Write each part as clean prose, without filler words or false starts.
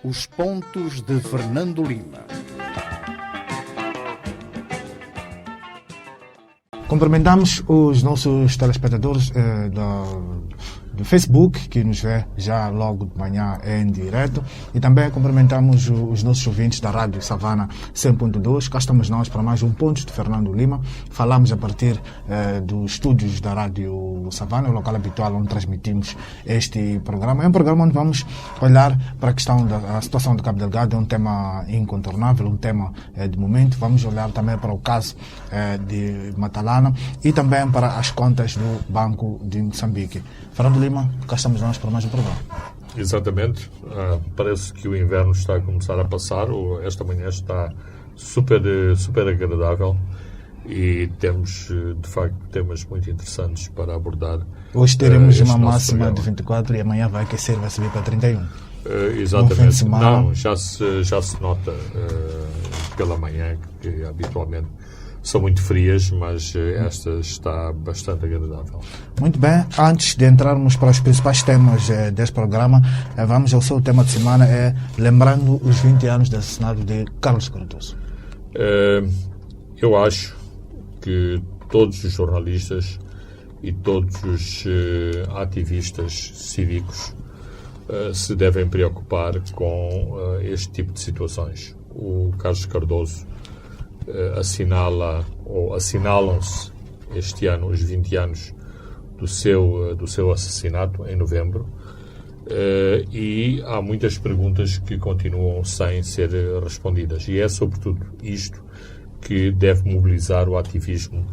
Os pontos de Fernando Lima. Cumprimentamos os nossos telespectadores do Facebook, que nos vê já logo de manhã em direto, e também cumprimentamos os nossos ouvintes da Rádio Savana 100.2. Cá estamos nós para mais um Pontos de Fernando Lima. Falamos a partir dos estúdios da Rádio Savana, o local habitual onde transmitimos este programa. É um programa onde vamos olhar para a questão da situação de Cabo Delgado, é um tema incontornável, um tema de momento. Vamos olhar também para o caso de Matalana e também para as contas do Banco de Moçambique. Fernando Lima, cá estamos nós para mais um programa. Exatamente. Parece que o inverno está a começar a passar. Esta manhã está super agradável e temos, de facto, temas muito interessantes para abordar. Hoje teremos uma máxima de 24 e amanhã vai aquecer, vai subir para 31. Exatamente. Não, já se nota pela manhã que habitualmente são muito frias, mas esta está bastante agradável. Muito bem. Antes de entrarmos para os principais temas deste programa, vamos ao seu tema de semana, lembrando os 20 anos de assassinato de Carlos Cardoso. Eu acho que todos os jornalistas e todos os ativistas cívicos se devem preocupar com este tipo de situações. O Carlos Cardoso assinalam-se este ano os 20 anos do seu assassinato, em novembro, e há muitas perguntas que continuam sem ser respondidas. E é sobretudo isto que deve mobilizar o ativismo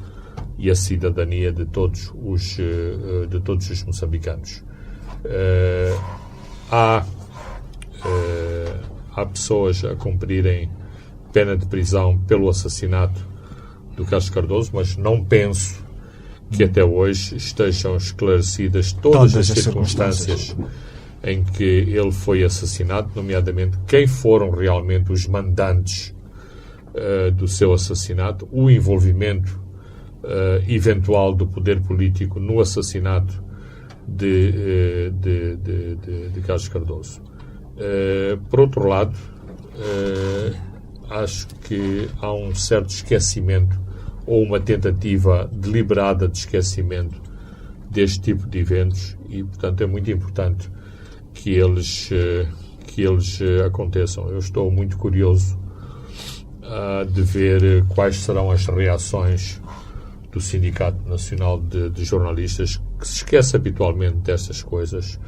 e a cidadania de todos os moçambicanos. Há pessoas a cumprirem pena de prisão pelo assassinato do Carlos Cardoso, mas não penso que até hoje estejam esclarecidas todas as circunstâncias em que ele foi assassinado, nomeadamente quem foram realmente os mandantes do seu assassinato, o envolvimento eventual do poder político no assassinato de Carlos Cardoso. Por outro lado, acho que há um certo esquecimento ou uma tentativa deliberada de esquecimento deste tipo de eventos e, portanto, é muito importante que eles aconteçam. Eu estou muito curioso de ver quais serão as reações do Sindicato Nacional de Jornalistas, que se esquece habitualmente destas coisas,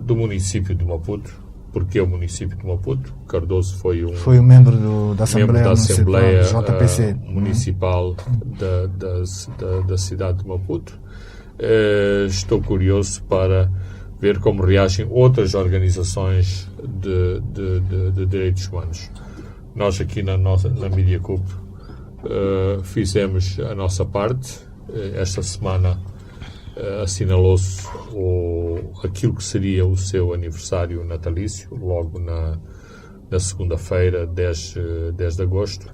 do município de Maputo. Porque o município de Maputo, Cardoso foi um membro da Assembleia JPC Municipal da cidade de Maputo. Estou curioso para ver como reagem outras organizações de direitos humanos. Nós aqui na Media Cup fizemos a nossa parte. Esta semana assinalou-se aquilo que seria o seu aniversário natalício, logo na segunda-feira, 10 de agosto.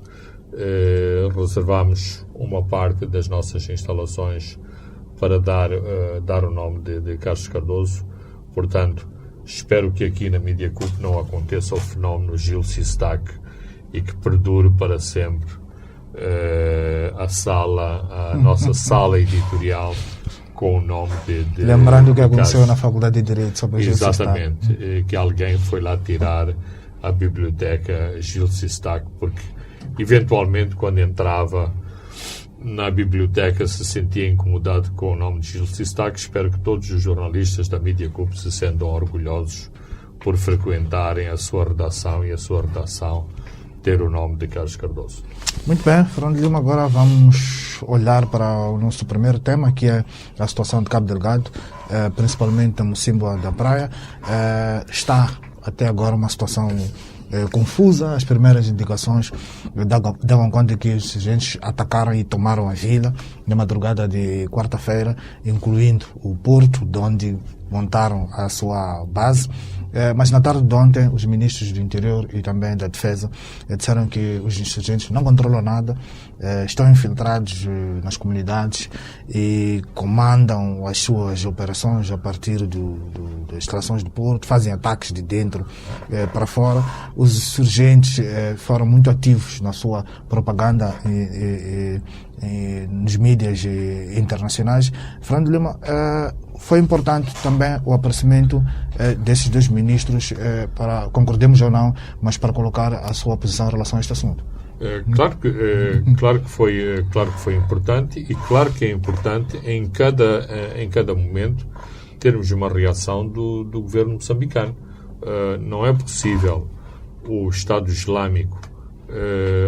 Reservámos uma parte das nossas instalações para dar o nome de Carlos Cardoso. Portanto, espero que aqui na Media Cup não aconteça o fenómeno Gil Sistac e que perdure para sempre a nossa sala editorial com o nome de lembrando o que aconteceu na Faculdade de Direito sobre Gil Sistac. Exatamente, que alguém foi lá tirar a biblioteca Gil Sistac, porque eventualmente quando entrava na biblioteca se sentia incomodado com o nome de Gil Sistac. Espero que todos os jornalistas da Media Cup se sentam orgulhosos por frequentarem a sua redação e a sua redação ter o nome de Carlos Cardoso. Muito bem, Fernando Lima, agora vamos olhar para o nosso primeiro tema, que é a situação de Cabo Delgado, principalmente a Mocímboa da Praia. Está até agora uma situação confusa. As primeiras indicações davam conta de que os agentes atacaram e tomaram a vila na madrugada de quarta-feira, incluindo o porto, de onde montaram a sua base. Mas na tarde de ontem, os ministros do Interior e também da Defesa disseram que os insurgentes não controlam nada, estão infiltrados nas comunidades e comandam as suas operações a partir do instalações de porto, fazem ataques de dentro para fora. Os insurgentes foram muito ativos na sua propaganda nos mídias internacionais. Fernando Lima, foi importante também o aparecimento desses dois ministros, para, concordemos ou não, mas para colocar a sua posição em relação a este assunto. Claro que foi importante, e claro que é importante em cada momento termos uma reação do governo moçambicano. Não é possível o Estado Islâmico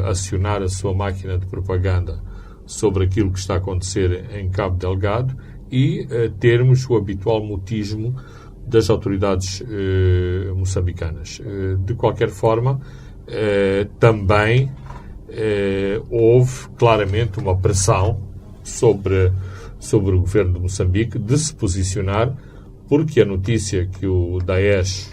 acionar a sua máquina de propaganda sobre aquilo que está a acontecer em Cabo Delgado e termos o habitual mutismo das autoridades moçambicanas. De qualquer forma, também houve claramente uma pressão sobre o governo de Moçambique de se posicionar, porque a notícia que o Daesh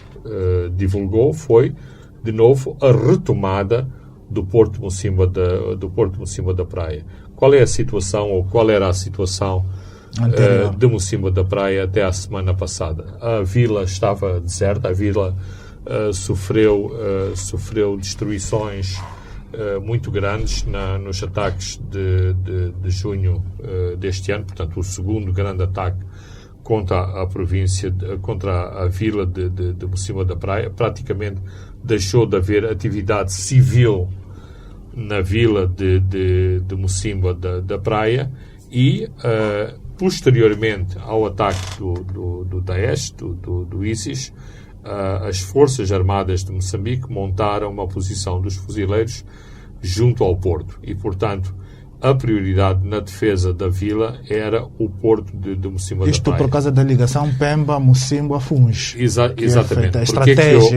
divulgou foi, de novo, a retomada do Porto Mocimboa da Praia. Qual é a situação, ou qual era a situação de Mocimboa da Praia até a semana passada? A vila estava deserta, a vila sofreu destruições muito grandes nos ataques de junho deste ano, portanto, o segundo grande ataque contra a província, contra a vila de Mocimboa da Praia. Praticamente deixou de haver atividade civil na vila de Mocimboa da Praia, e posteriormente ao ataque do Daesh, do ISIS, as Forças Armadas de Moçambique montaram uma posição dos fuzileiros junto ao porto, e, portanto, a prioridade na defesa da vila era o porto de Mocimboa da Praia. Isto por causa da ligação Pemba-Mocimboa-Funge. Exatamente.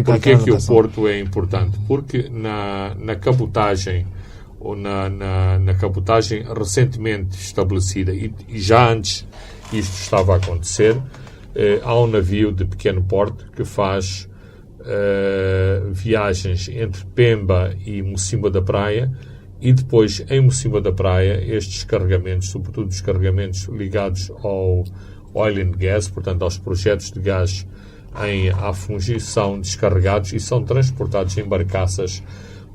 Porquê que o porto é importante? Porque na cabotagem, ou na cabotagem recentemente estabelecida, e já antes isto estava a acontecer, há um navio de pequeno porte que faz viagens entre Pemba e Mocimboa da Praia, e depois em Mocimboa da Praia estes carregamentos, sobretudo os carregamentos ligados ao oil and gas, portanto aos projetos de gás em Afungi, são descarregados e são transportados em barcaças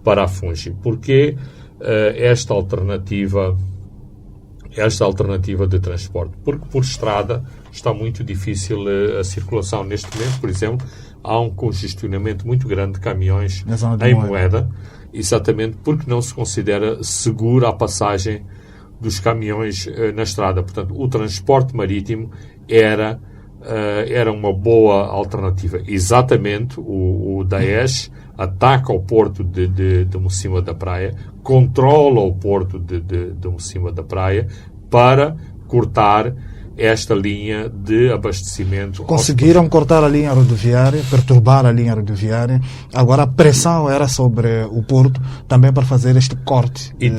para Afungi. Porquê esta alternativa de transporte? Porque por estrada está muito difícil a circulação. Neste momento, por exemplo, há um congestionamento muito grande de caminhões em Moeda, exatamente porque não se considera segura a passagem dos caminhões na estrada. Portanto, o transporte marítimo era uma boa alternativa. Exatamente, o Daesh ataca o porto de Mocimboa da Praia, controla o porto de Mocimboa da Praia para cortar esta linha de abastecimento. Conseguiram cortar a linha rodoviária, perturbar a linha rodoviária. Agora a pressão era sobre o porto também para fazer este corte. E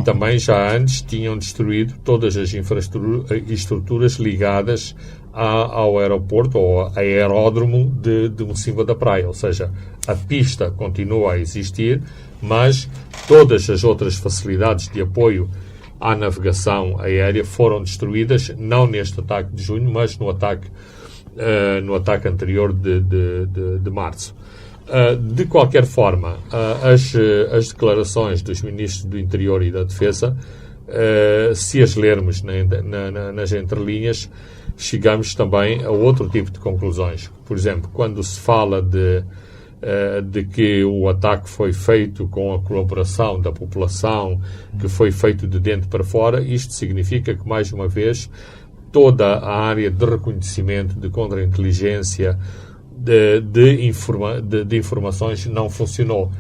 também já antes tinham destruído todas as infraestruturas ligadas ao aeroporto ou aeródromo de Mocimboa da Praia. Ou seja, a pista continua a existir, mas todas as outras facilidades de apoio à navegação aérea foram destruídas, não neste ataque de junho, mas no ataque anterior de março. De qualquer forma, as declarações dos ministros do Interior e da Defesa, se as lermos nas entrelinhas, chegamos também a outro tipo de conclusões. Por exemplo, quando se fala de que o ataque foi feito com a colaboração da população, que foi feito de dentro para fora, isto significa que, mais uma vez, toda a área de reconhecimento, de contra-inteligência, de informações não funcionou.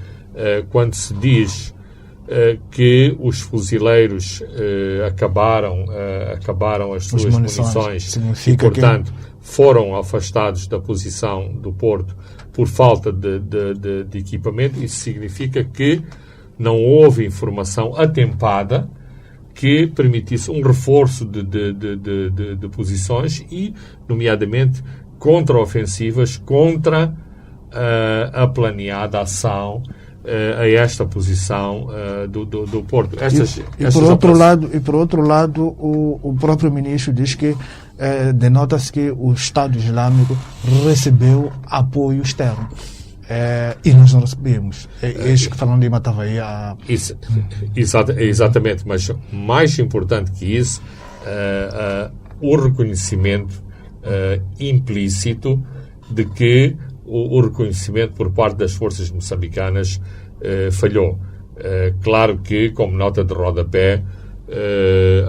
Quando se diz que os fuzileiros acabaram as suas munições e, portanto, foram afastados da posição do porto por falta de equipamento, isso significa que não houve informação atempada que permitisse um reforço de posições e, nomeadamente, contra-ofensivas contra a planeada ação a esta posição do Porto. Por outro lado, o próprio ministro diz que denota-se que o Estado Islâmico recebeu apoio externo. E nós não recebemos. Este que falando de estava aí a... Exatamente, mas mais importante que isso, o reconhecimento implícito de que o reconhecimento por parte das forças moçambicanas falhou. Claro que, como nota de rodapé,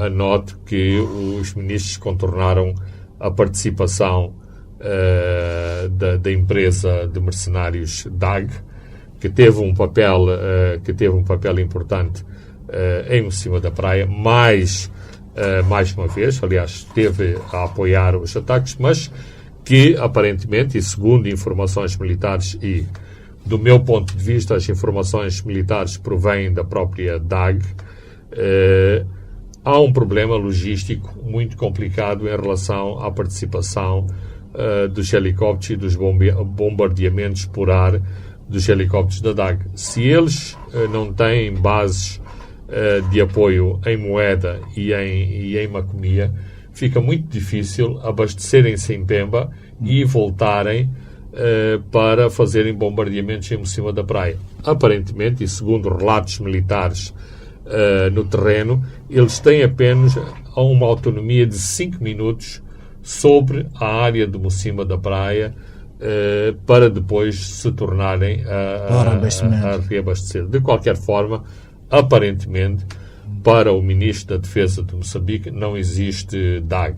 anoto que os ministros contornaram a participação da empresa de mercenários DAG, que teve um papel importante em Mocima da Praia, mais uma vez, aliás, esteve a apoiar os ataques, mas que aparentemente, e segundo informações militares, e do meu ponto de vista as informações militares provêm da própria DAG, há um problema logístico muito complicado em relação à participação dos helicópteros e dos bombardeamentos por ar dos helicópteros da DAG. Se eles não têm bases de apoio em Moeda e em Macomia, fica muito difícil abastecerem-se em Pemba e voltarem para fazerem bombardeamentos em Mocima da Praia. Aparentemente, e segundo relatos militares no terreno, eles têm apenas uma autonomia de 5 minutos sobre a área de Mocima da Praia para depois se tornarem a reabastecer. De qualquer forma, aparentemente, para o Ministro da Defesa de Moçambique não existe DAG,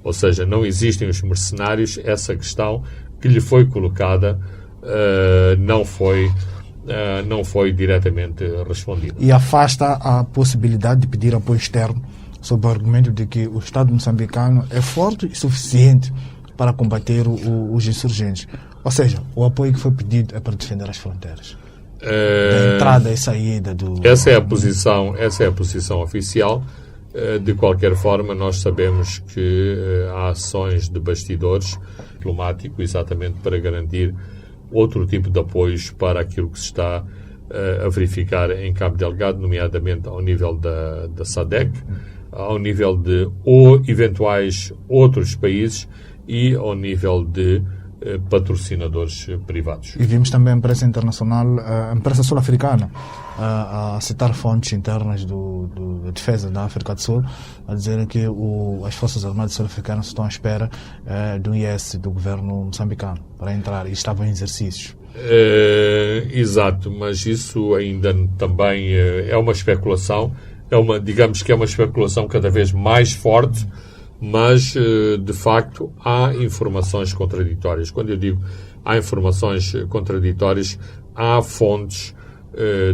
ou seja, não existem os mercenários. Essa questão que lhe foi colocada não foi diretamente respondida. E afasta a possibilidade de pedir apoio externo, sob o argumento de que o Estado moçambicano é forte e suficiente para combater os insurgentes. Ou seja, o apoio que foi pedido é para defender as fronteiras. Da entrada e saída do... Essa é a posição oficial. De qualquer forma, nós sabemos que há ações de bastidores diplomático exatamente para garantir outro tipo de apoios para aquilo que se está a verificar em Cabo Delgado, nomeadamente ao nível da SADC, ao nível de eventuais outros países e ao nível de patrocinadores privados. E vimos também a imprensa internacional, a imprensa sul-africana, a citar fontes internas da defesa da África do Sul, a dizer que as Forças Armadas sul-africanas estão à espera do IS, do governo moçambicano, para entrar, e estavam em exercícios. Exato, mas isso ainda também é uma especulação, digamos que é uma especulação cada vez mais forte, mas de facto há informações contraditórias. Quando eu digo há informações contraditórias, há fontes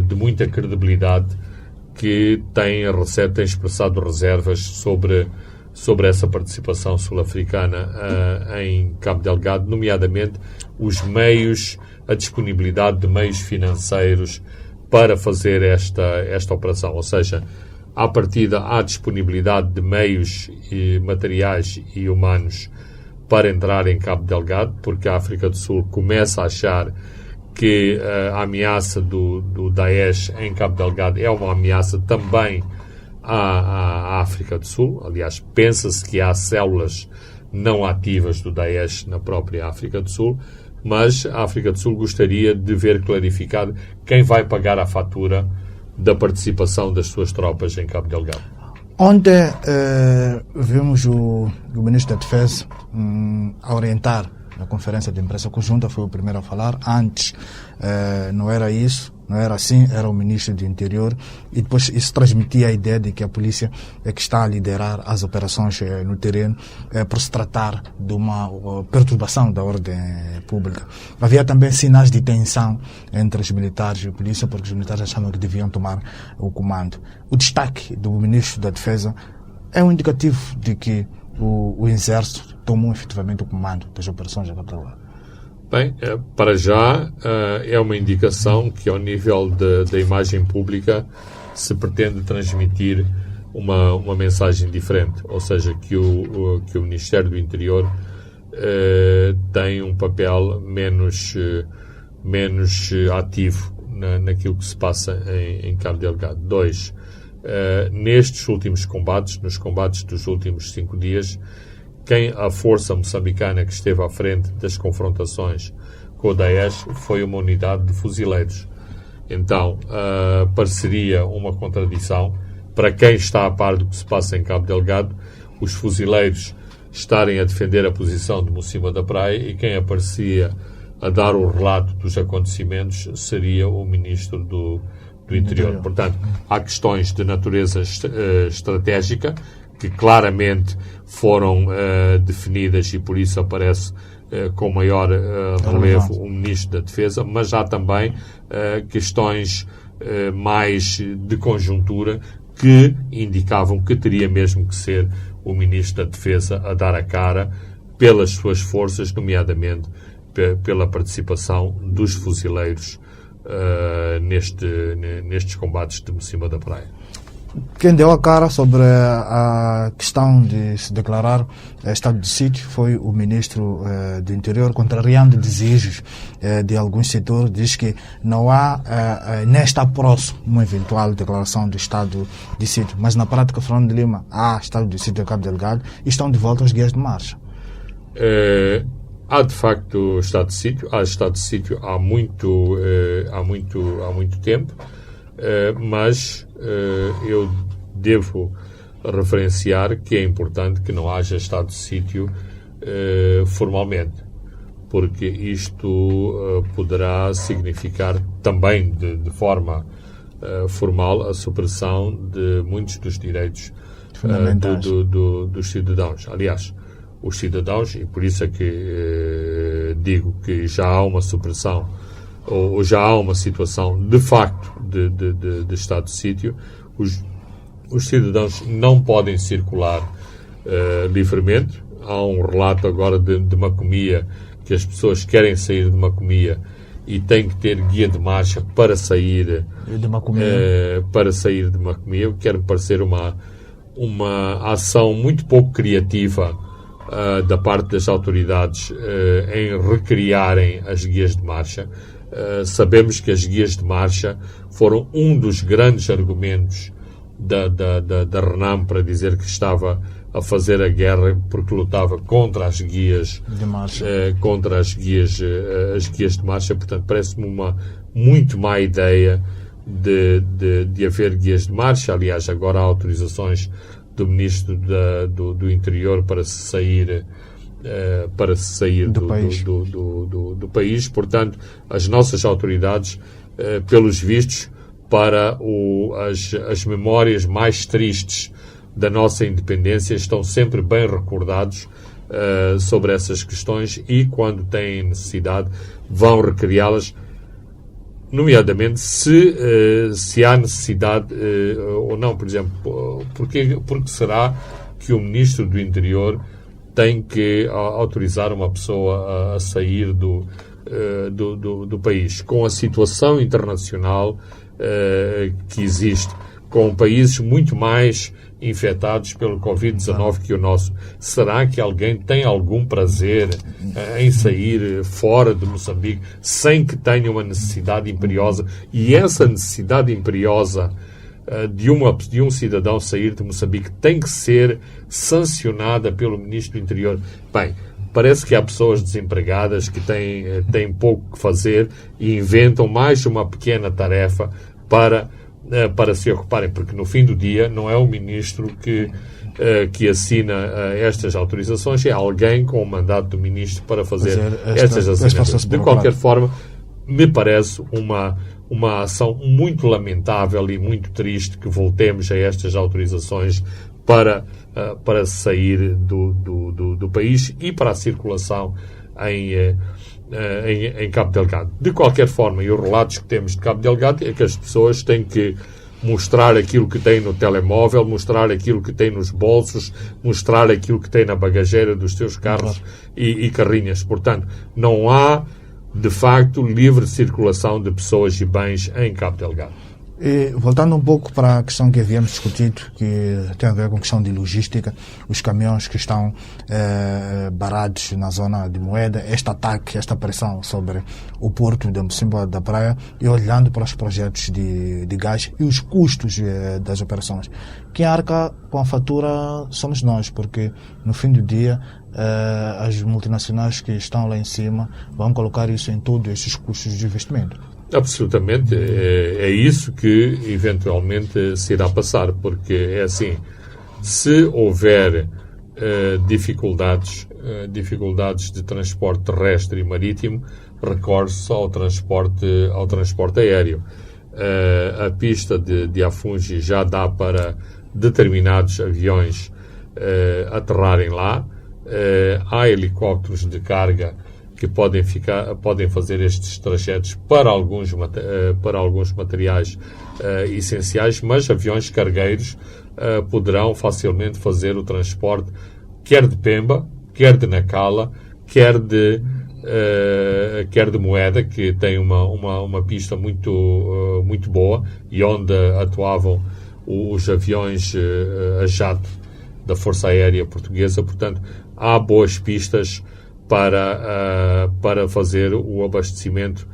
de muita credibilidade que têm expressado reservas sobre essa participação sul-africana em Cabo Delgado, nomeadamente os meios, a disponibilidade de meios financeiros para fazer esta operação. Ou seja, à partida há disponibilidade de meios materiais e humanos para entrar em Cabo Delgado, porque a África do Sul começa a achar que a ameaça do Daesh em Cabo Delgado é uma ameaça também à África do Sul. Aliás, pensa-se que há células não ativas do Daesh na própria África do Sul, mas a África do Sul gostaria de ver clarificado quem vai pagar a fatura da participação das suas tropas em Cabo Delgado. Ontem vimos o Ministro da Defesa a orientar na conferência de imprensa conjunta, foi o primeiro a falar. Antes não era isso, não era assim, era o Ministro do Interior, e depois isso transmitia a ideia de que a polícia é que está a liderar as operações no terreno por se tratar de uma perturbação da ordem pública. Havia também sinais de tensão entre os militares e a polícia, porque os militares achavam que deviam tomar o comando. O destaque do Ministro da Defesa é um indicativo de que o Exército tomou efetivamente o comando das operações da capital. Bem, para já é uma indicação que ao nível da imagem pública se pretende transmitir uma mensagem diferente, ou seja, que o Ministério do Interior tem um papel menos ativo naquilo que se passa em Cabo Delgado. 2. Nestes últimos combates, nos combates dos últimos 5 dias, a força moçambicana que esteve à frente das confrontações com o Daesh foi uma unidade de fuzileiros. Então, pareceria uma contradição para quem está a par do que se passa em Cabo Delgado, os fuzileiros estarem a defender a posição de Mocima da Praia, e quem aparecia a dar o relato dos acontecimentos seria o Ministro do Interior. Portanto, há questões de natureza estratégica que claramente foram definidas, e por isso aparece com maior relevo o Ministro da Defesa, mas há também questões mais de conjuntura que indicavam que teria mesmo que ser o Ministro da Defesa a dar a cara pelas suas forças, nomeadamente pela participação dos fuzileiros nestes combates de Mocima da Praia. Quem deu a cara sobre a questão de se declarar estado de sítio foi o Ministro do Interior, contrariando desejos de alguns setores. Diz que não há, nem está próximo uma eventual declaração de estado de sítio, mas na prática, Fernando de Lima, há estado de sítio em Cabo Delgado e estão de volta os guias de marcha. Há de facto estado de sítio, há muito tempo, mas eu devo referenciar que é importante que não haja estado de sítio formalmente, porque isto poderá significar também de forma formal a supressão de muitos dos direitos dos cidadãos. Aliás, os cidadãos, e por isso é que digo que já há uma supressão ou já há uma situação de facto de estado de sítio, os cidadãos não podem circular livremente. Há um relato agora de Macomia, que as pessoas querem sair de Macomia e têm que ter guia de marcha para sair de Macomia. O que quer parecer uma ação muito pouco criativa da parte das autoridades em recriarem as guias de marcha. Sabemos que as guias de marcha foram um dos grandes argumentos da RENAM para dizer que estava a fazer a guerra porque lutava contra as guias de marcha. As guias de marcha. Portanto, parece-me uma muito má ideia de haver guias de marcha. Aliás, agora há autorizações do Ministro do Interior para se sair do país. Portanto, as nossas autoridades, pelos vistos, para as memórias mais tristes da nossa independência, estão sempre bem recordados sobre essas questões, e quando têm necessidade vão recriá-las, nomeadamente se há necessidade ou não. Por exemplo, porque será que o Ministro do Interior tem que autorizar uma pessoa a sair do país? Com a situação internacional que existe, com países muito mais infectados pelo Covid-19 que o nosso, será que alguém tem algum prazer em sair fora de Moçambique sem que tenha uma necessidade imperiosa? E essa necessidade imperiosa de um cidadão sair de Moçambique tem que ser sancionada pelo Ministro do Interior. Bem, parece que há pessoas desempregadas que têm pouco que fazer e inventam mais uma pequena tarefa para se ocuparem, porque no fim do dia não é o Ministro que assina estas autorizações, é alguém com o mandato do Ministro para fazer estas assinaturas. De qualquer forma, me parece uma ação muito lamentável e muito triste que voltemos a estas autorizações para sair do país e para a circulação em Cabo Delgado. De qualquer forma, e os relatos que temos de Cabo Delgado é que as pessoas têm que mostrar aquilo que têm no telemóvel, mostrar aquilo que têm nos bolsos, mostrar aquilo que têm na bagageira dos seus carros e carrinhas. Portanto, não há, de facto, livre circulação de pessoas e bens em Cabo Delgado. E, voltando um pouco para a questão que havíamos discutido, que tem a ver com a questão de logística, os caminhões que estão barados na zona de Moeda, este ataque, esta pressão sobre o porto de Mocímboa da Praia, e olhando para os projetos de gás e os custos das operações. Quem arca com a fatura somos nós, porque no fim do dia as multinacionais que estão lá em cima vão colocar isso em todos esses custos de investimento. Absolutamente, é isso que eventualmente se irá passar, porque é assim, se houver dificuldades de transporte terrestre e marítimo, recorre-se ao transporte aéreo. A pista de Afungi já dá para determinados aviões aterrarem lá, há helicópteros de carga que podem fazer estes trajetos para alguns materiais essenciais, mas aviões cargueiros poderão facilmente fazer o transporte quer de Pemba, quer de Nacala, quer de Moeda, que tem uma pista muito boa e onde atuavam os aviões a jato da Força Aérea Portuguesa. Portanto, há boas pistas para fazer o abastecimento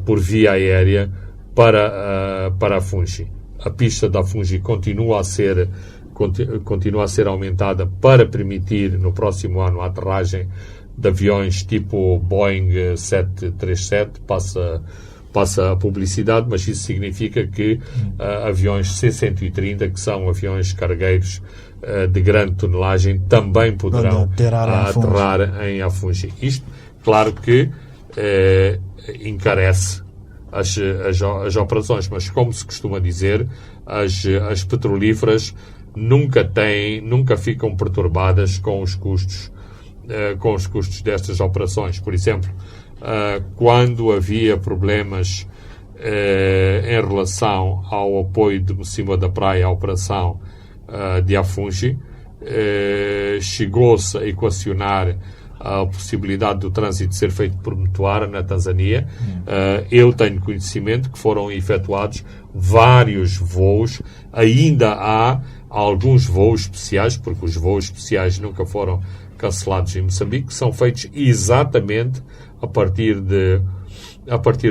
por via aérea para a Fungi. A pista da Fungi continua a ser aumentada para permitir no próximo ano a aterragem de aviões tipo Boeing 737, passa a publicidade, mas isso significa que aviões C-130, que são aviões cargueiros de grande tonelagem, também poderão aterrar em Afungi. Isto, claro que encarece as operações, mas como se costuma dizer, as petrolíferas nunca ficam perturbadas com os custos destas operações. Por exemplo, quando havia problemas em relação ao apoio de Mocímboa da Praia à operação de Afungi, chegou-se a equacionar a possibilidade do trânsito ser feito por Mtwara, na Tanzânia. Eu tenho conhecimento que foram efetuados vários voos. Ainda há alguns voos especiais, porque os voos especiais nunca foram cancelados em Moçambique, que são feitos exatamente a partir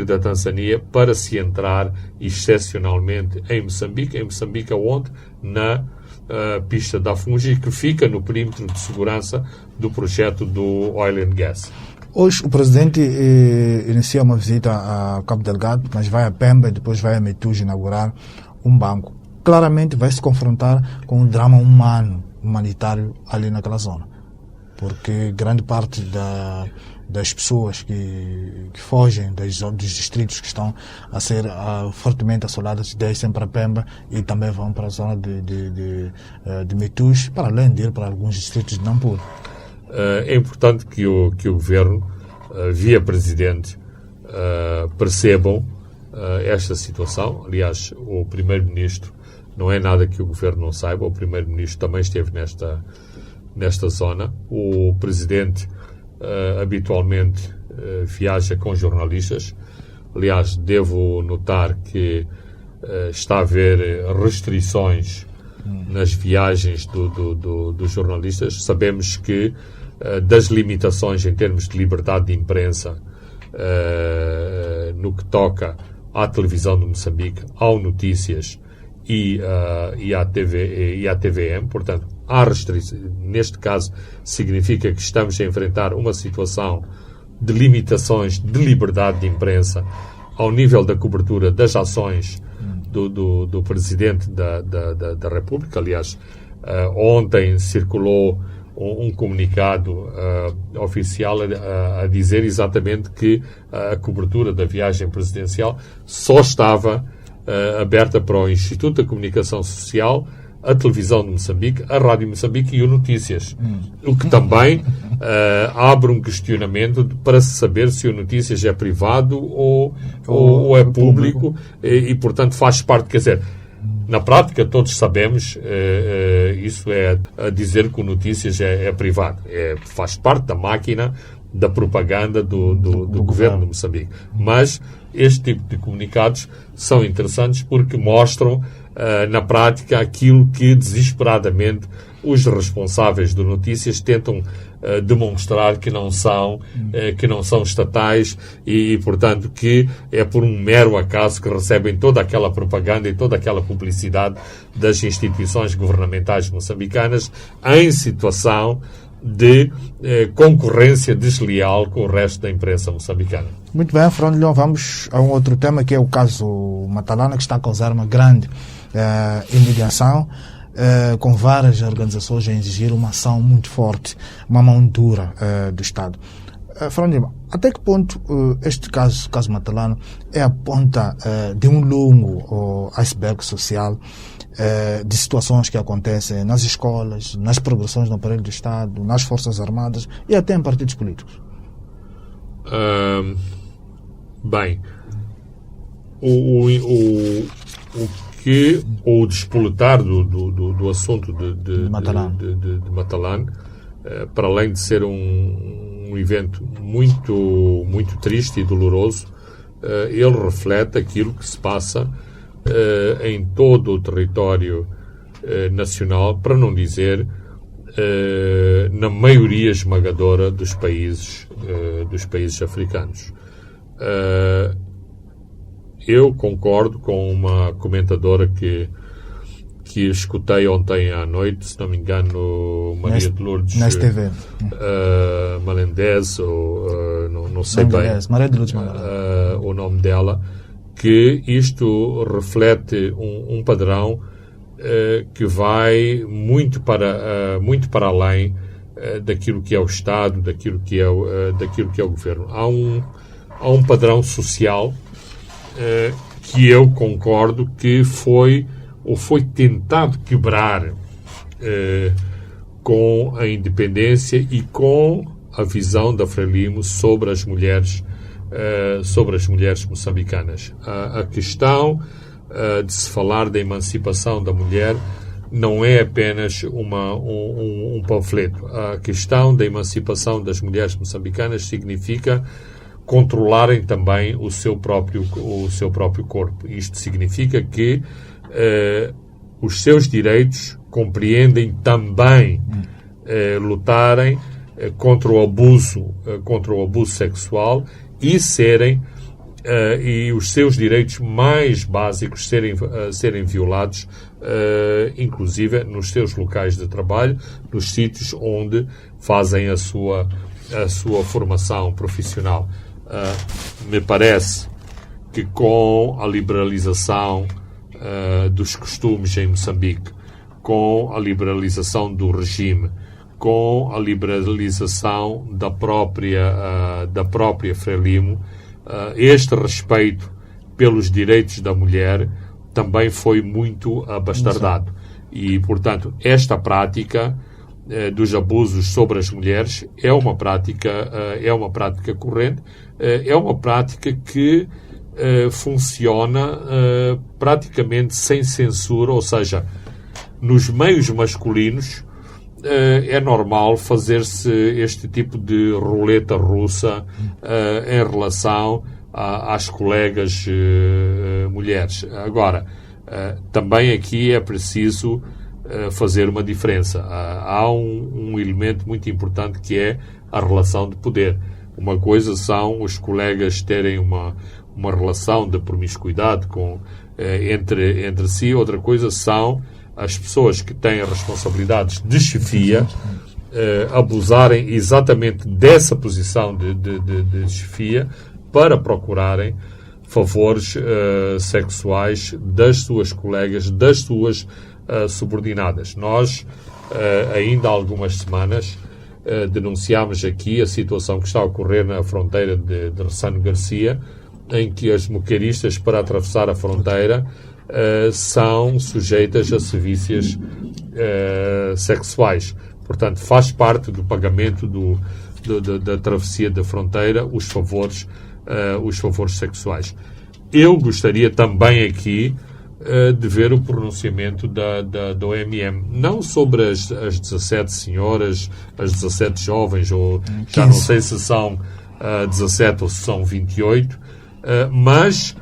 da Tanzânia para se entrar excepcionalmente em Moçambique. Em Moçambique, aonde? Na pista da Afungi, que fica no perímetro de segurança do projeto do Oil and Gas. Hoje o Presidente inicia uma visita a Cabo Delgado, mas vai a Pemba e depois vai a Metuge inaugurar um banco. Claramente vai se confrontar com um drama humanitário ali naquela zona, porque grande parte das pessoas que fogem dos distritos que estão a ser fortemente assoladas descem para Pemba e também vão para a zona de Metuge, para além de ir para alguns distritos de Nampula. É importante que o Governo, via Presidente, percebam esta situação. Aliás, o Primeiro-Ministro, não é nada que o Governo não saiba, o Primeiro-Ministro também esteve nesta zona. O Presidente habitualmente viaja com jornalistas. Aliás, devo notar que está a haver restrições nas viagens dos jornalistas. Sabemos que das limitações em termos de liberdade de imprensa no que toca à televisão de Moçambique, ao Notícias e à TVM, portanto, há restrições. Neste caso, significa que estamos a enfrentar uma situação de limitações de liberdade de imprensa ao nível da cobertura das ações do Presidente da República. Aliás, ontem circulou um comunicado oficial a dizer exatamente que a cobertura da viagem presidencial só estava aberta para o Instituto da Comunicação Social, a televisão de Moçambique, a Rádio Moçambique e o Notícias. O que também abre um questionamento para se saber se o Notícias é privado ou é público e, portanto, faz parte, quer dizer, Na prática, todos sabemos, isso é a dizer que o Notícias é privado. Faz parte da máquina da propaganda do governo de Moçambique. Mas este tipo de comunicados são interessantes porque mostram, na prática, aquilo que desesperadamente os responsáveis do Notícias tentam demonstrar que não são estatais e, portanto, que é por um mero acaso que recebem toda aquela propaganda e toda aquela publicidade das instituições governamentais moçambicanas em situação de concorrência desleal com o resto da imprensa moçambicana. Muito bem, Fernando Leão, vamos a um outro tema que é o caso Matalana, que está a causar uma grande indignação, com várias organizações a exigir uma ação muito forte, uma mão dura do Estado. Fernando Leão, até que ponto este caso Matalana, é a ponta de um longo iceberg social de situações que acontecem nas escolas, nas progressões no aparelho do Estado, nas Forças Armadas e até em partidos políticos? Bem, o despoltar do assunto de Matalane, para além de ser um evento muito, muito triste e doloroso, ele reflete aquilo que se passa em todo o território nacional, para não dizer na maioria esmagadora dos países africanos. Eu concordo com uma comentadora que escutei ontem à noite, se não me engano, Maria de Lourdes Melendez, ou não sei bem Maria de Lourdes o nome dela, que isto reflete um padrão que vai muito para além daquilo que é o Estado, daquilo que é o governo. Há um padrão social que eu concordo que foi tentado quebrar com a independência e com a visão da Frelimo sobre as mulheres moçambicanas. A questão de se falar da emancipação da mulher não é apenas um panfleto. A questão da emancipação das mulheres moçambicanas significa controlarem também o seu próprio corpo. Isto significa que os seus direitos compreendem também lutarem contra o abuso sexual e os seus direitos mais básicos serem violados, inclusive nos seus locais de trabalho, nos sítios onde fazem a sua formação profissional. Me parece que com a liberalização dos costumes em Moçambique, com a liberalização do regime, com a liberalização da própria Frelimo, este respeito pelos direitos da mulher também foi muito abastardado. E, portanto, esta prática dos abusos sobre as mulheres é uma prática corrente, é uma prática que funciona praticamente sem censura, ou seja, nos meios masculinos é normal fazer-se este tipo de roleta russa em relação às colegas mulheres. Agora, também aqui é preciso fazer uma diferença. Há um elemento muito importante que é a relação de poder. Uma coisa são os colegas terem uma relação de promiscuidade entre si, outra coisa são as pessoas que têm responsabilidades de chefia abusarem exatamente dessa posição de chefia para procurarem favores sexuais das suas colegas, das suas subordinadas. Nós, ainda há algumas semanas, denunciámos aqui a situação que está a ocorrer na fronteira de Ressano Garcia, em que as moqueiristas, para atravessar a fronteira, são sujeitas a serviços sexuais. Portanto, faz parte do pagamento da travessia da fronteira os favores sexuais. Eu gostaria também aqui de ver o pronunciamento da OMM. Não sobre as 17 senhoras, as 17 jovens, ou já não sei se são 17 ou se são 28, mas,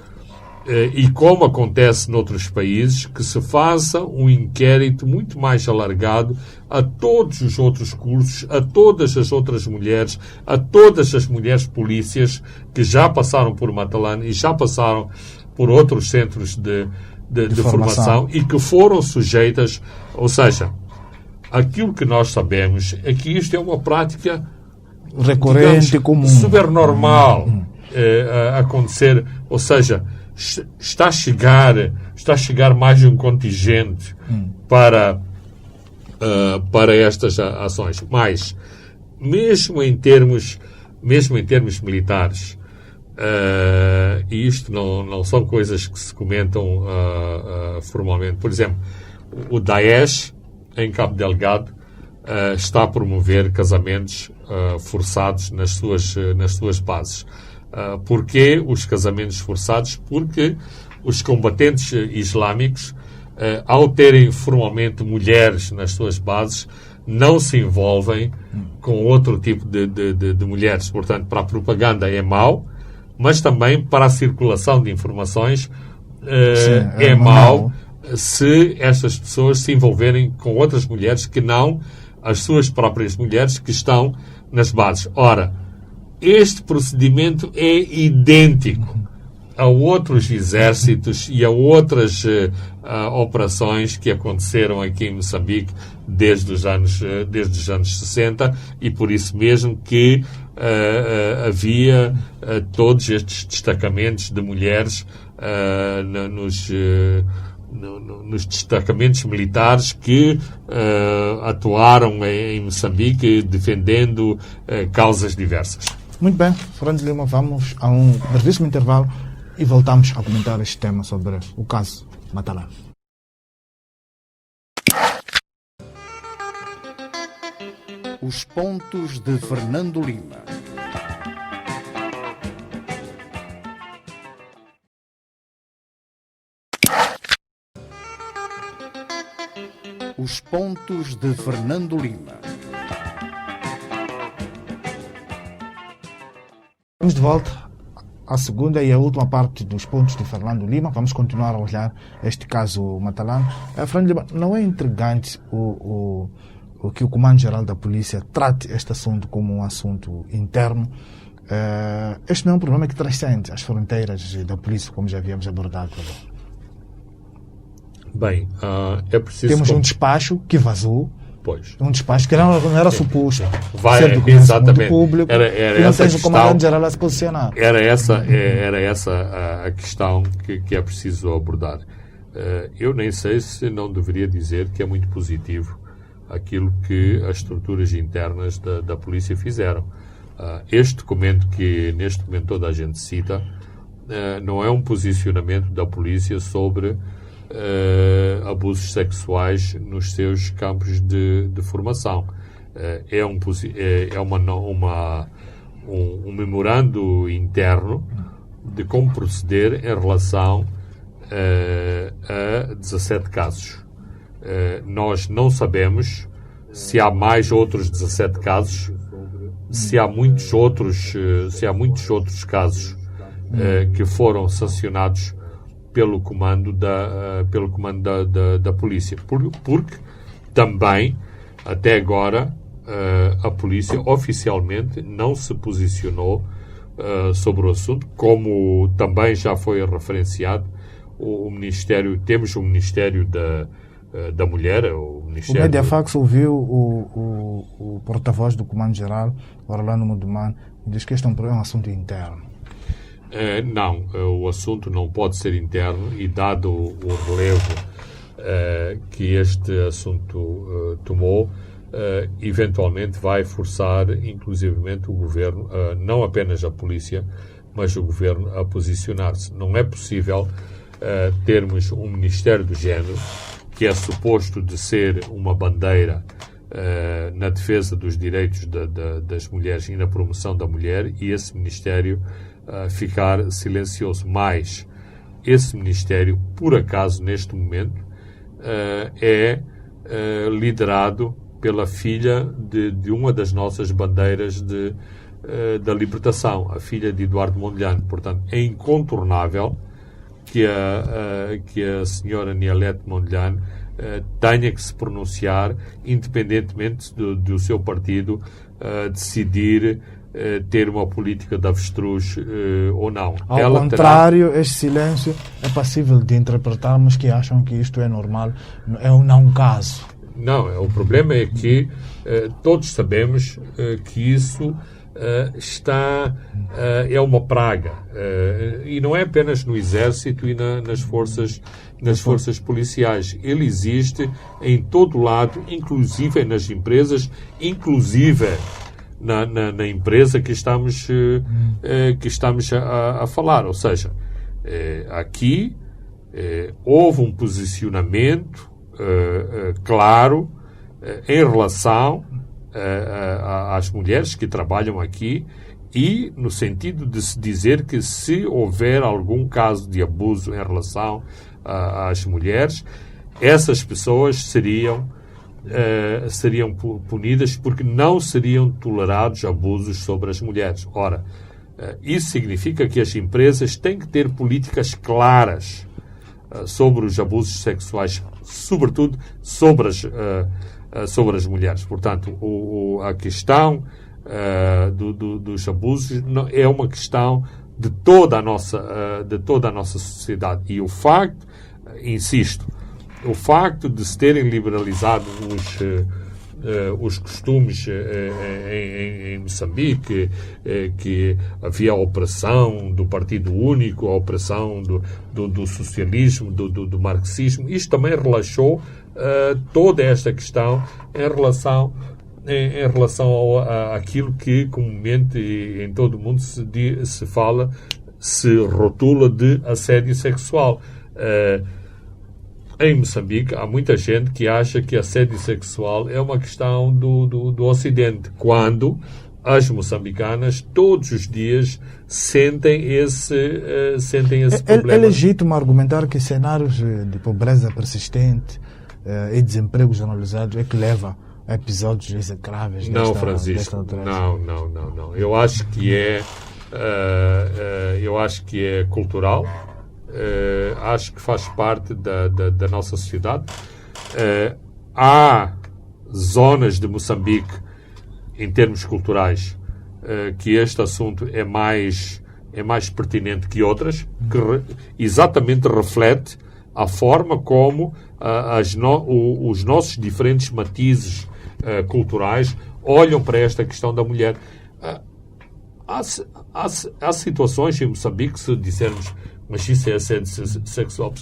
e como acontece noutros países, que se faça um inquérito muito mais alargado a todos os outros cursos, a todas as outras mulheres, a todas as mulheres polícias que já passaram por Matalan e já passaram por outros centros de formação e que foram sujeitas, ou seja, aquilo que nós sabemos é que isto é uma prática recorrente, digamos, comum, super normal a acontecer, ou seja, está a chegar mais um contingente para estas ações. Mas, mesmo em termos militares, e isto não são coisas que se comentam formalmente. Por exemplo, o Daesh, em Cabo Delgado, está a promover casamentos forçados nas suas bases. Porquê os casamentos forçados? Porque os combatentes islâmicos, ao terem formalmente mulheres nas suas bases, não se envolvem com outro tipo de mulheres. Portanto, para a propaganda é mau, mas também para a circulação de informações é mau se estas pessoas se envolverem com outras mulheres que não as suas próprias mulheres que estão nas bases. Ora, este procedimento é idêntico a outros exércitos e a outras operações que aconteceram aqui em Moçambique desde os anos 60, e por isso mesmo que havia todos estes destacamentos de mulheres nos destacamentos militares que atuaram em Moçambique defendendo causas diversas. Muito bem, Fernando Lima, vamos a um brevíssimo intervalo e voltamos a comentar este tema sobre o caso Matalan. Os pontos de Fernando Lima. Os pontos de Fernando Lima. Vamos de volta à segunda e à última parte dos pontos de Fernando Lima. Vamos continuar a olhar este caso Matalan. Fernando Lima, não é intrigante o que o Comando-Geral da Polícia trate este assunto como um assunto interno? Este não é um problema que transcende as fronteiras da polícia, como já havíamos abordado. Bem, é preciso... Temos um despacho que vazou. Pois. Um despacho que não era suposto ser do conhecimento público. Era e não essa seja o Comandante-Geral a se posicionar. Era essa a questão que é preciso abordar. Eu nem sei se não deveria dizer que é muito positivo aquilo que as estruturas internas da polícia fizeram. Este documento que neste momento toda a gente cita não é um posicionamento da polícia sobre abusos sexuais nos seus campos de formação. É um memorando interno de como proceder em relação a 17 casos. Nós não sabemos se há mais outros 17 casos, se há muitos outros casos que foram sancionados pelo comando da polícia. Porque também, até agora, a polícia oficialmente não se posicionou sobre o assunto, como também já foi referenciado. Temos o Ministério da Mulher, o Ministério... O Mediafax ouviu o porta-voz do Comando-Geral, Orlando Muduman, diz que este é um assunto interno. Não, o assunto não pode ser interno, e dado o relevo que este assunto tomou, eventualmente vai forçar inclusivamente o Governo, não apenas a polícia, mas o Governo a posicionar-se. Não é possível termos um Ministério do Género, que é suposto de ser uma bandeira na defesa dos direitos das mulheres e na promoção da mulher, e esse Ministério ficar silencioso. Mas esse ministério, por acaso, neste momento, é liderado pela filha de uma das nossas bandeiras da libertação, a filha de Eduardo Mondlane. Portanto, é incontornável que a senhora Nielete Mondlane tenha que se pronunciar, independentemente do seu partido decidir ter uma política de avestruz ou não. Ao contrário, este silêncio é passível de interpretarmos que acham que isto é normal, é um não caso. Não, o problema é que todos sabemos que isso é uma praga. E não é apenas no Exército e nas forças policiais. Ele existe em todo lado, inclusive nas empresas, inclusive na empresa que estamos a falar. Ou seja, aqui houve um posicionamento claro em relação às mulheres que trabalham aqui e no sentido de se dizer que se houver algum caso de abuso em relação às mulheres, essas pessoas seriam punidas porque não seriam tolerados abusos sobre as mulheres. Ora, isso significa que as empresas têm que ter políticas claras sobre os abusos sexuais, sobretudo sobre as mulheres. Portanto, a questão dos abusos é uma questão de toda a nossa sociedade. E o facto, insisto, o facto de se terem liberalizado os costumes em Moçambique, que havia a opressão do Partido Único, a opressão do socialismo, do marxismo, isto também relaxou toda esta questão em relação àquilo que comumente em todo o mundo se rotula de assédio sexual. Em Moçambique há muita gente que acha que assédio sexual é uma questão do Ocidente, quando as moçambicanas todos os dias sentem esse problema. É legítimo argumentar que cenários de pobreza persistente e desemprego generalizado é que leva a episódios execráveis não, Francisco, não. Eu acho que é cultural. Acho que faz parte da nossa sociedade. Há zonas de Moçambique, em termos culturais, que este assunto é mais pertinente que outras, que exatamente reflete a forma como os nossos diferentes matizes culturais olham para esta questão da mulher. Há situações em Moçambique, se dissermos mas isso é assédio sexual.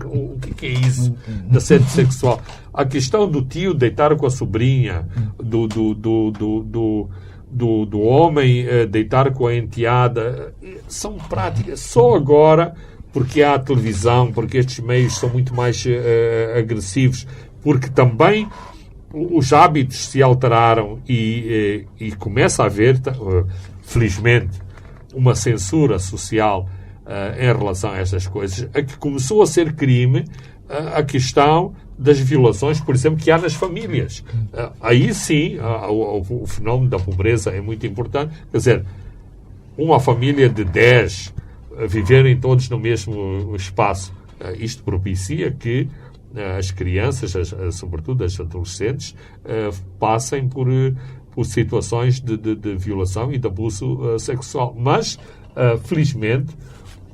O que é isso de assédio sexual? A questão do tio deitar com a sobrinha, do homem deitar com a enteada, são práticas. Só agora, porque há a televisão, porque estes meios são muito mais agressivos, porque também os hábitos se alteraram e começa a haver, felizmente, uma censura social em relação a estas coisas, a que começou a ser crime a questão das violações, por exemplo, que há nas famílias. Aí sim, o fenómeno da pobreza é muito importante. Quer dizer, uma família de 10 viverem todos no mesmo espaço, isto propicia que as crianças, sobretudo as adolescentes, passem por situações de violação e de abuso sexual. Mas, felizmente,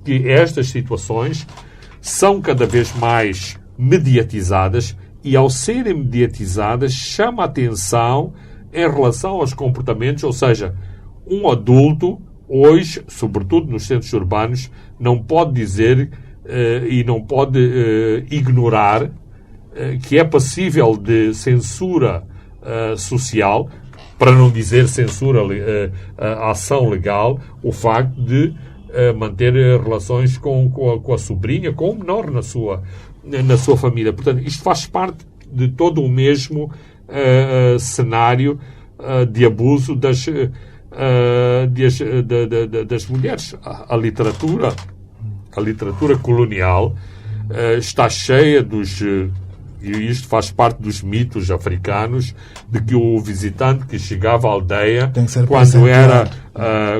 que estas situações são cada vez mais mediatizadas e, ao serem mediatizadas, chama a atenção em relação aos comportamentos, ou seja, um adulto, hoje, sobretudo nos centros urbanos, não pode dizer e não pode ignorar que é passível de censura social, para não dizer censura, ação legal, o facto de manter relações com a sobrinha, com o menor na sua família. Portanto, isto faz parte de todo o mesmo cenário de abuso das mulheres. A literatura a literatura colonial está cheia e isto faz parte dos mitos africanos, de que o visitante que chegava à aldeia,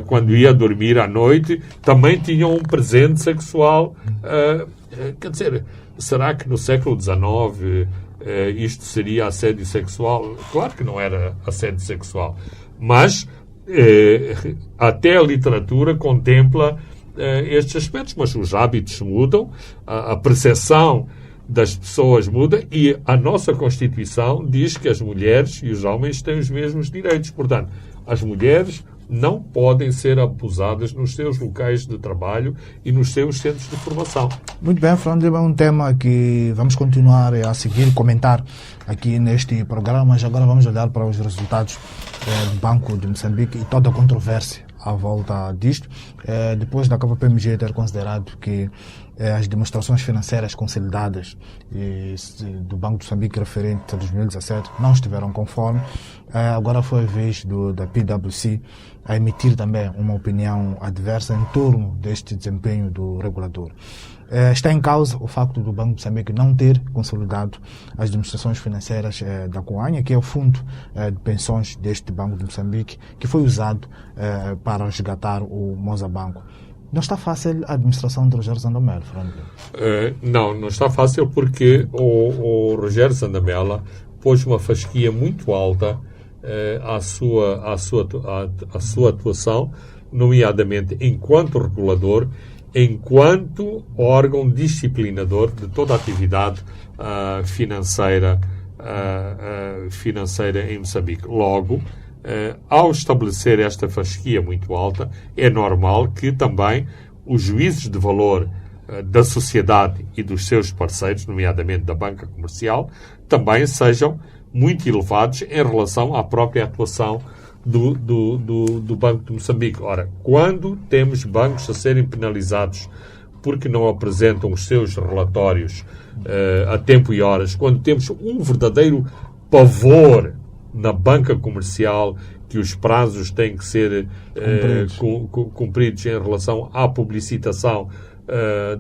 quando ia dormir à noite, também tinha um presente sexual. Quer dizer, será que no século XIX isto seria assédio sexual? Claro que não era assédio sexual, mas até a literatura contempla estes aspectos, mas os hábitos mudam, a percepção das pessoas muda, e a nossa Constituição diz que as mulheres e os homens têm os mesmos direitos. Portanto, as mulheres não podem ser abusadas nos seus locais de trabalho e nos seus centros de formação. Muito bem, Fernando, é um tema que vamos continuar a seguir, comentar aqui neste programa, mas agora vamos olhar para os resultados do Banco de Moçambique e toda a controvérsia à volta disto, depois da KPMG ter considerado que as demonstrações financeiras consolidadas do Banco de Moçambique referente a 2017 não estiveram conforme. Agora foi a vez da PwC a emitir também uma opinião adversa em torno deste desempenho do regulador. Está em causa o facto do Banco de Moçambique não ter consolidado as demonstrações financeiras da Coanha, que é o fundo de pensões deste Banco de Moçambique, que foi usado para resgatar o Mozabanco. Não está fácil a administração de Rogério Zandamela, Fernando? Não está fácil, porque o Rogério Zandamela pôs uma fasquia muito alta à sua atuação, nomeadamente enquanto regulador, enquanto órgão disciplinador de toda a atividade financeira em Moçambique. Logo, ao estabelecer esta fasquia muito alta, é normal que também os juízos de valor da sociedade e dos seus parceiros, nomeadamente da banca comercial, também sejam muito elevados em relação à própria atuação do Banco de Moçambique. Ora, quando temos bancos a serem penalizados porque não apresentam os seus relatórios a tempo e horas, quando temos um verdadeiro pavor na banca comercial, que os prazos têm que ser cumpridos em relação à publicitação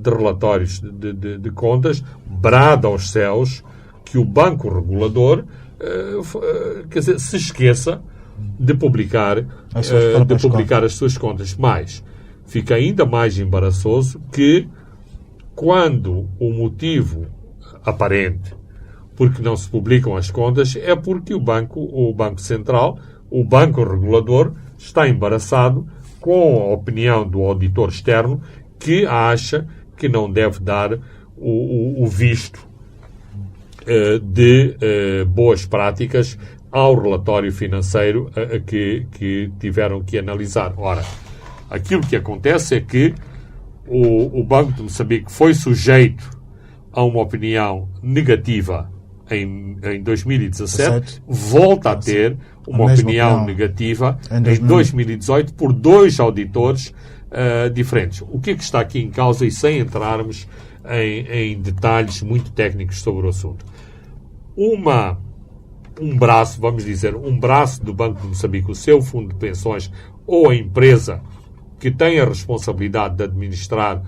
de relatórios de contas, brada aos céus que o banco regulador se esqueça de publicar as suas contas. Mas fica ainda mais embaraçoso que, quando o motivo aparente porque não se publicam as contas, é porque o Banco Central, o Banco Regulador, está embaraçado com a opinião do auditor externo, que acha que não deve dar o visto de boas práticas ao relatório financeiro que tiveram que analisar. Ora, aquilo que acontece é que o Banco de Moçambique foi sujeito a uma opinião negativa em 2017, volta a ter uma opinião negativa em 2018 por dois auditores diferentes. O que é que está aqui em causa, e sem entrarmos em detalhes muito técnicos sobre o assunto? Um braço do Banco de Moçambique, o seu fundo de pensões, ou a empresa que tem a responsabilidade de administrar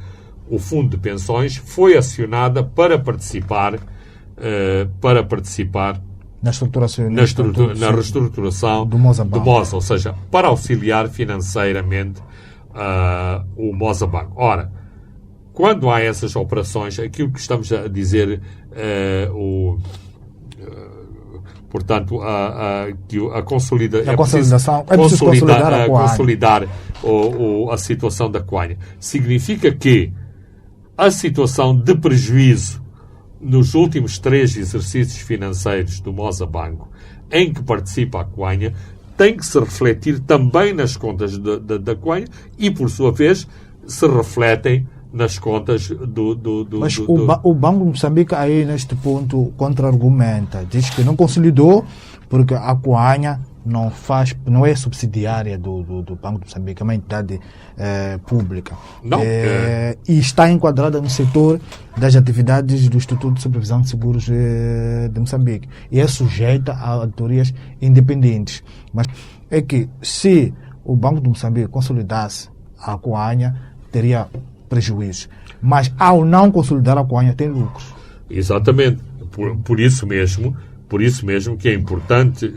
o fundo de pensões, foi acionada para participar na reestruturação do Moza, ou seja, para auxiliar financeiramente o Mozabanco. Ora, quando há essas operações, aquilo que estamos a dizer, portanto, a consolidação, é preciso consolidar a situação da Coanha. Significa que a situação de prejuízo nos últimos 3 exercícios financeiros do Mozabanco, em que participa a Coanha, tem que se refletir também nas contas da Coanha e, por sua vez, se refletem nas contas Mas o Banco de Moçambique aí, neste ponto, contra-argumenta. Diz que não consolidou porque a Coanha não é subsidiária do Banco de Moçambique, é uma entidade pública. E está enquadrada no setor das atividades do Instituto de Supervisão de Seguros de Moçambique. E é sujeita a auditorias independentes. Mas é que, se o Banco de Moçambique consolidasse a Coanha, teria prejuízos. Mas ao não consolidar a Coanha, tem lucros. Exatamente. Por isso mesmo que é importante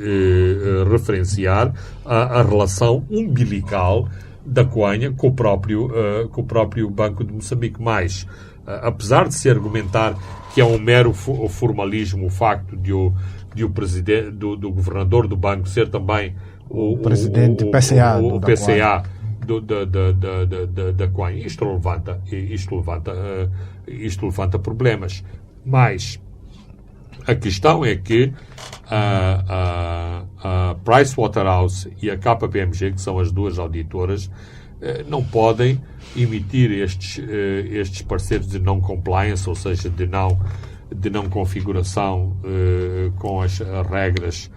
referenciar a relação umbilical da Coanha com o próprio Banco de Moçambique. Mas, apesar de se argumentar que é um mero formalismo o facto de o presidente, do governador do banco ser também o presidente PCA da Coanha, isto levanta problemas. Mas a questão é que a Pricewaterhouse e a KPMG, que são as duas auditoras, não podem emitir estes pareceres de não compliance, ou seja, de não configuração com as regras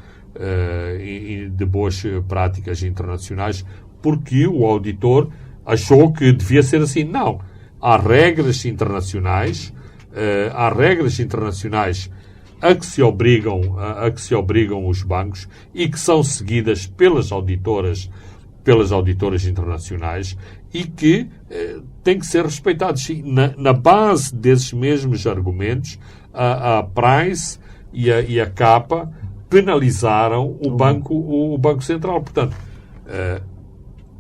de boas práticas internacionais, porque o auditor achou que devia ser assim. Não. Há regras internacionais a que se obrigam os bancos e que são seguidas pelas auditoras internacionais e que têm que ser respeitados. Na base desses mesmos argumentos, a Price e a Capa penalizaram o Banco Central. Portanto,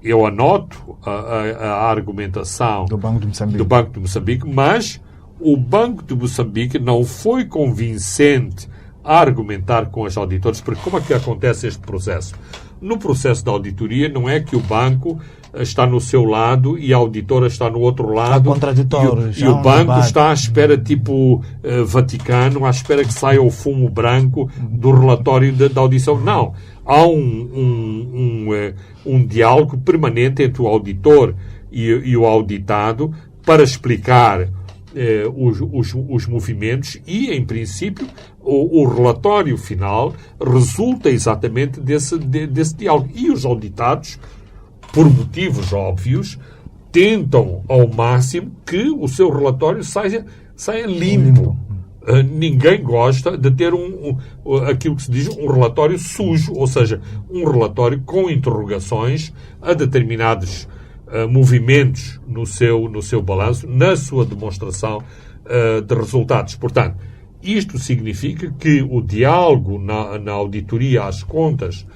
eu anoto a argumentação do Banco de Moçambique, mas o Banco de Moçambique não foi convincente a argumentar com as auditoras, porque como é que acontece este processo? No processo da auditoria, não é que o banco está no seu lado e a auditora está no outro lado. E o banco está à espera, tipo Vaticano, à espera que saia o fumo branco do relatório da audição. Não. Há um diálogo permanente entre o auditor e o auditado para explicar os movimentos e, em princípio, o relatório final resulta exatamente desse diálogo. E os auditados, por motivos óbvios, tentam ao máximo que o seu relatório saia limpo. Ninguém gosta de ter aquilo que se diz um relatório sujo, ou seja, um relatório com interrogações a determinados movimentos no seu balanço, na sua demonstração de resultados. Portanto, isto significa que o diálogo na auditoria às contas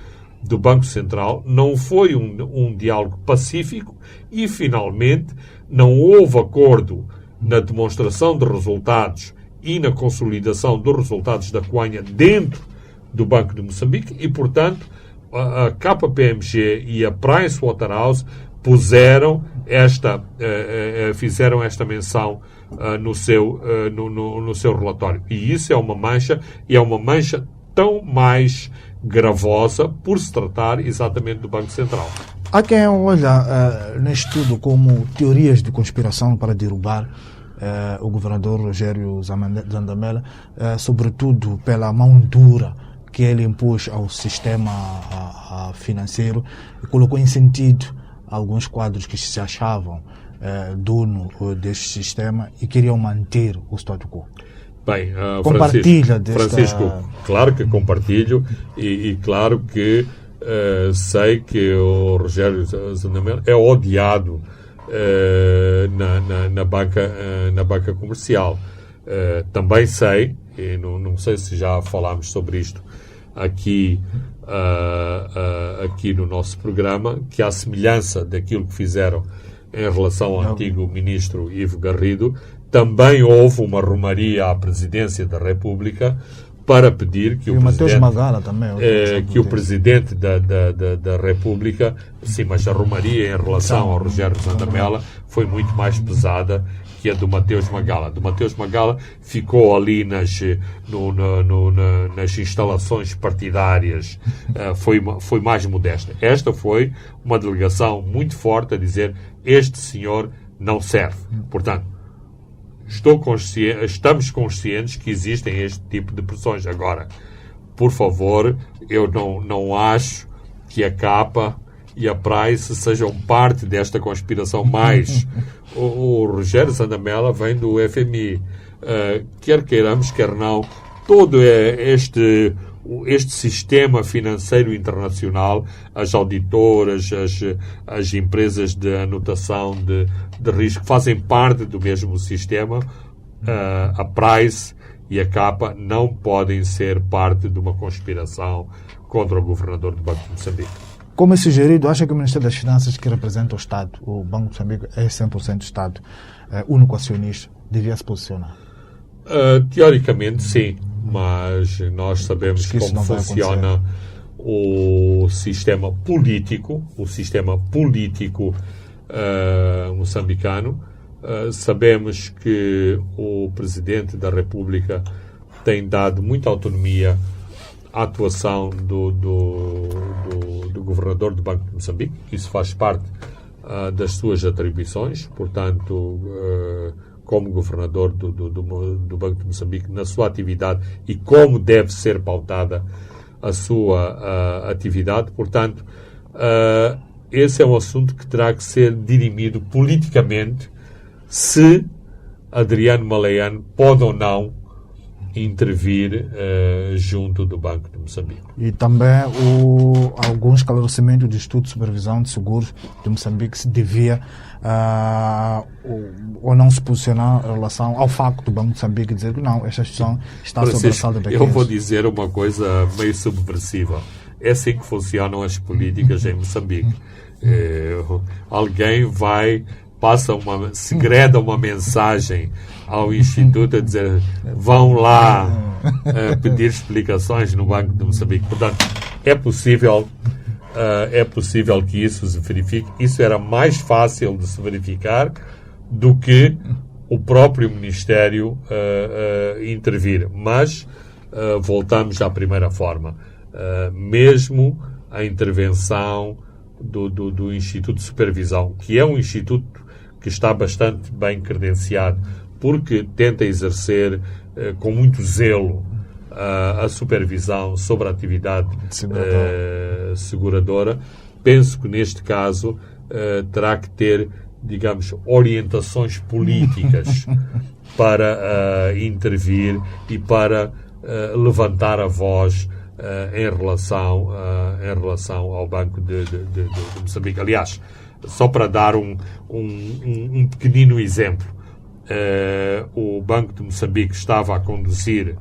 do Banco Central não foi um diálogo pacífico e, finalmente, não houve acordo na demonstração de resultados e na consolidação dos resultados da Coanha dentro do Banco de Moçambique e, portanto, a KPMG e a Pricewaterhouse fizeram esta menção no seu relatório. E isso é uma mancha tão mais gravosa por se tratar exatamente do Banco Central. Há quem olha neste tudo como teorias de conspiração para derrubar o governador Rogério Zandamela, sobretudo pela mão dura que ele impôs ao sistema financeiro e colocou em sentido alguns quadros que se achavam dono deste sistema e queriam manter o status quo. Bem, Francisco, claro que compartilho e claro que sei que o Rogério Zandamela é odiado na banca comercial. Também sei, e não sei se já falámos sobre isto aqui no nosso programa, que à semelhança daquilo que fizeram em relação ao antigo ministro Ivo Garrido, também houve uma romaria à presidência da República para pedir que o presidente da República, sim, mas a romaria em relação ao Rogério Zandamela foi muito mais pesada que a do Mateus Magala. Do Mateus Magala ficou ali nas instalações partidárias, foi mais modesta. Esta foi uma delegação muito forte a dizer: este senhor não serve. Portanto, estamos conscientes que existem este tipo de pressões. Agora, por favor, eu não acho que a Capa e a Price sejam parte desta conspiração. Mais o Rogério Zandamela vem do FMI. Quer queiramos, quer não, todo este este sistema financeiro internacional, as auditoras, as empresas de anotação de risco, fazem parte do mesmo sistema. A Price e a Capa não podem ser parte de uma conspiração contra o governador do Banco de Moçambique. Como é sugerido, acha que o Ministério das Finanças, que representa o Estado, o Banco de Moçambique é 100% Estado, único acionista, devia se posicionar? Teoricamente, sim, mas nós sabemos como funciona o sistema político moçambicano. Sabemos que o Presidente da República tem dado muita autonomia à atuação do Governador do Banco de Moçambique. Isso faz parte das suas atribuições, portanto, como Governador do Banco de Moçambique, na sua atividade e como deve ser pautada a sua atividade. Portanto, esse é um assunto que terá que ser dirimido politicamente, se Adriano Maleano pode ou não intervir junto do Banco de Moçambique. E também algum esclarecimento do Instituto de Supervisão de Seguros de Moçambique se devia ou não se posicionar em relação ao facto do Banco de Moçambique dizer que não, esta instituição está sob a salda da crise. Eu vou dizer uma coisa meio subversiva. É assim que funcionam as políticas em Moçambique. Alguém segreda uma mensagem ao Instituto a dizer vão lá pedir explicações no Banco de Moçambique. Portanto, é possível que isso se verifique. Isso era mais fácil de se verificar do que o próprio Ministério intervir. Mas voltamos à primeira forma. Mesmo a intervenção do Instituto de Supervisão, que é um instituto que está bastante bem credenciado, porque tenta exercer com muito zelo a supervisão sobre a atividade seguradora. Penso que neste caso terá que ter, digamos, orientações políticas para intervir e para levantar a voz em relação ao Banco de Moçambique. Aliás, só para dar um pequenino exemplo, o Banco de Moçambique estava a conduzir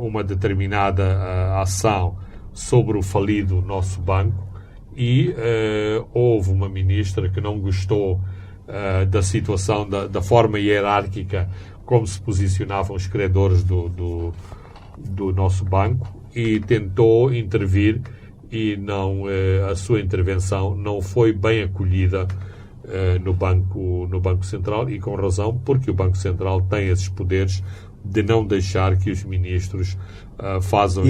uma determinada ação sobre o falido nosso banco e houve uma ministra que não gostou da situação, da forma hierárquica como se posicionavam os credores do nosso banco e tentou intervir e a sua intervenção não foi bem acolhida no Banco Central, e com razão, porque o Banco Central tem esses poderes de não deixar que os ministros façam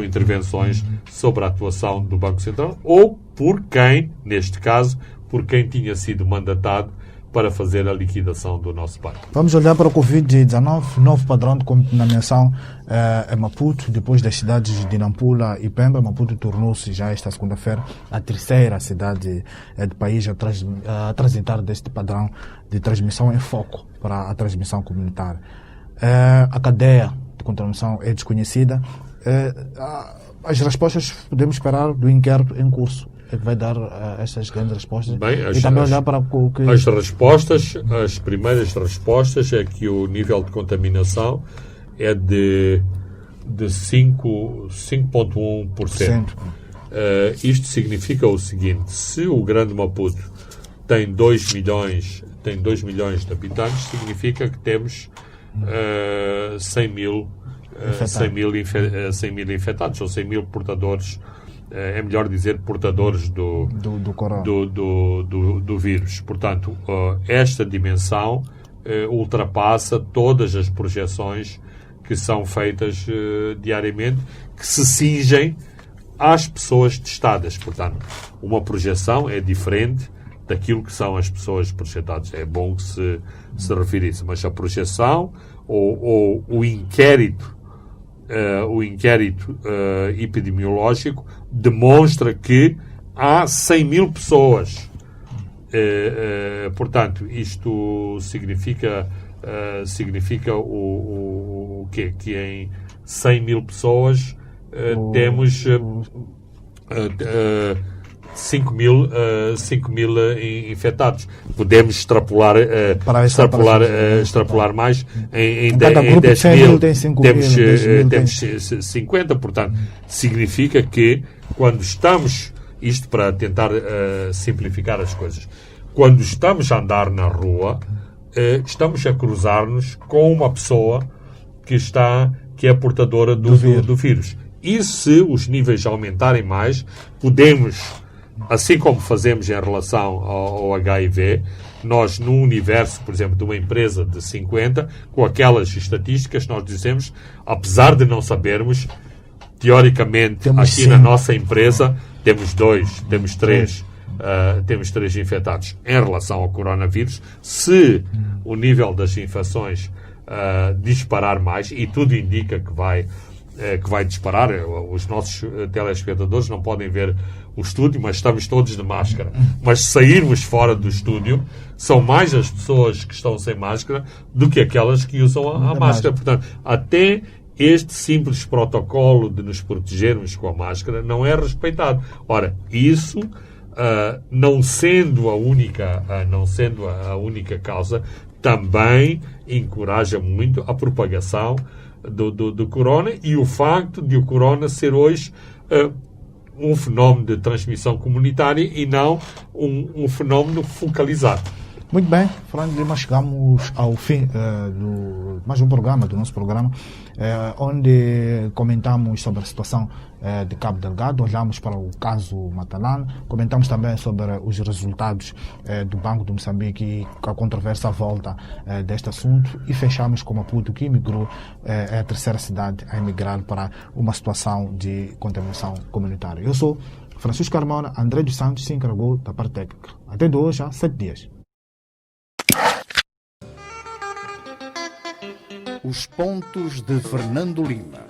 intervenções sobre a atuação do Banco Central ou por quem, neste caso, por quem tinha sido mandatado para fazer a liquidação do nosso banco. Vamos olhar para o Covid-19, novo padrão de contaminação em Maputo, depois das cidades de Nampula e Pemba. Maputo tornou-se já esta segunda-feira a terceira cidade do país a transitar deste padrão de transmissão em foco para a transmissão comunitária. A cadeia de contaminação é desconhecida. As respostas podemos esperar do inquérito em curso. É que vai dar estas grandes respostas. Bem, e também olhar para o que... As primeiras respostas é que o nível de contaminação é de 5,1%. Isto significa o seguinte: se o Grande Maputo tem 2 milhões de habitantes, significa que temos 100 mil infectados, ou 100 mil portadores. É melhor dizer portadores do vírus. Portanto, esta dimensão ultrapassa todas as projeções que são feitas diariamente, que se cingem às pessoas testadas. Portanto, uma projeção é diferente daquilo que são as pessoas projetadas. É bom que se refira isso, mas a projeção ou o inquérito epidemiológico demonstra que há 100 mil pessoas. Portanto, isto significa significa o quê? Que em 100 mil pessoas temos 5 mil infectados. Podemos extrapolar mais em cada 10 grupo de 100 mil. mil tem 5 mil, 10 mil Temos 50, portanto, significa que quando estamos, isto para tentar simplificar as coisas, quando estamos a andar na rua, estamos a cruzar-nos com uma pessoa que é portadora do vírus. E se os níveis aumentarem mais, podemos, assim como fazemos em relação ao HIV, nós, no universo, por exemplo, de uma empresa de 50, com aquelas estatísticas, nós dizemos, apesar de não sabermos, teoricamente, temos aqui 5. na nossa empresa, temos 2, temos 3. Temos 3 infectados. Em relação ao coronavírus, se o nível das infecções disparar mais, e tudo indica que vai disparar, os nossos telespectadores não podem ver o estúdio, mas estamos todos de máscara. Mas se sairmos fora do estúdio, são mais as pessoas que estão sem máscara do que aquelas que usam a máscara. Portanto, até este simples protocolo de nos protegermos com a máscara não é respeitado. Ora, isso, não sendo a única causa, também encoraja muito a propagação do corona, e o facto de o corona ser hoje um fenómeno de transmissão comunitária e não um fenómeno focalizado. Muito bem, Fernando Lima, chegamos ao fim do mais um programa, do nosso programa, onde comentamos sobre a situação de Cabo Delgado, olhamos para o caso Matalane, comentamos também sobre os resultados do Banco de Moçambique e a controvérsia à volta deste assunto, e fechamos com Maputo, que emigrou, é a terceira cidade a emigrar para uma situação de contaminação comunitária. Eu sou Francisco Carmona, André dos Santos se encarregou da parte técnica. Até de hoje, há 7 dias. Os pontos de Fernando Lima.